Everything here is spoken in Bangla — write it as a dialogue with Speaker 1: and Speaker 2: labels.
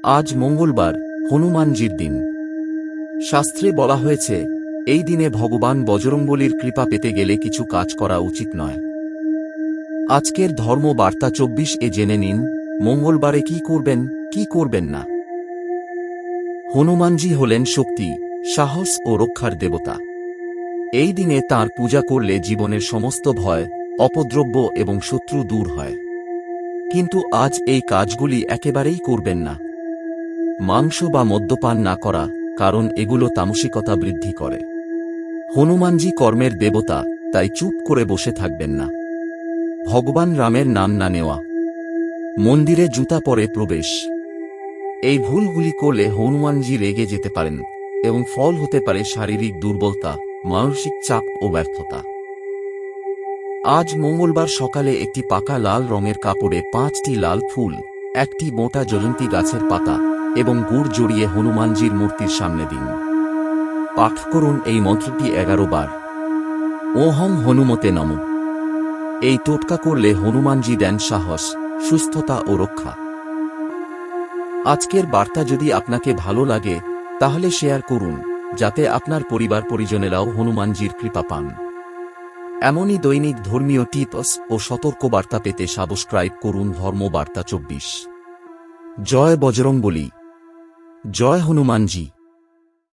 Speaker 1: আজ মঙ্গলবার, হনুমানজির দিন। শাস্ত্রে বলা হয়েছে, এই দিনে ভগবান বজরংবলীর কৃপা পেতে গেলে কিছু কাজ করা উচিত নয়। আজকের ধর্ম বার্তা 24 জেনে নিন, মঙ্গলবারে কি করবেন, কি করবেন না। হনুমানজি হলেন শক্তি, সাহস ও রক্ষার দেবতা। এই দিনে তাঁর পূজা করলে জীবনের সমস্ত ভয়, অপদ্রব্য এবং শত্রু দূর হয়। কিন্তু আজ এই কাজগুলি একেবারেই করবেন না। মাংস বা মদ্যপান না করা, কারণ এগুলো তামসিকতা বৃদ্ধি করে। হনুমানজি কর্মের দেবতা, তাই চুপ করে বসে থাকবেন না। ভগবান রামের নাম না নেওয়া, মন্দিরে জুতা পরে প্রবেশ, এই ভুলগুলি করলে হনুমানজি রেগে যেতে পারেন এবং ফল হতে পারে শারীরিক দুর্বলতা, মানসিক চাপ ও ব্যর্থতা। আজ মঙ্গলবার সকালে একটি পাকা লাল রঙের কাপড়ে 5টি লাল ফুল, একটি মোটা জ্বলন্তি গাছের পাতা এবং গুড় জড়িয়ে হনুমানজির মূর্তির সামনে দিন। পাঠ করুন এই মন্ত্রটি 11 বার। ওহং হনুমতে নমঃ। এই টোটকা করলে হনুমানজি দেন সাহস, সুস্থতা ও রক্ষা। আজকের বার্তা যদি আপনাকে ভালো লাগে, তাহলে শেয়ার করুন, যাতে আপনার পরিবার পরিজনেরাও হনুমানজির কৃপা পান। এমনই দৈনিক ধর্মীয় টিপস ও সতর্কবার্তা পেতে সাবস্ক্রাইব করুন ধর্মবার্তা 24। জয় বজরংবলী, জয় হনুমানজি।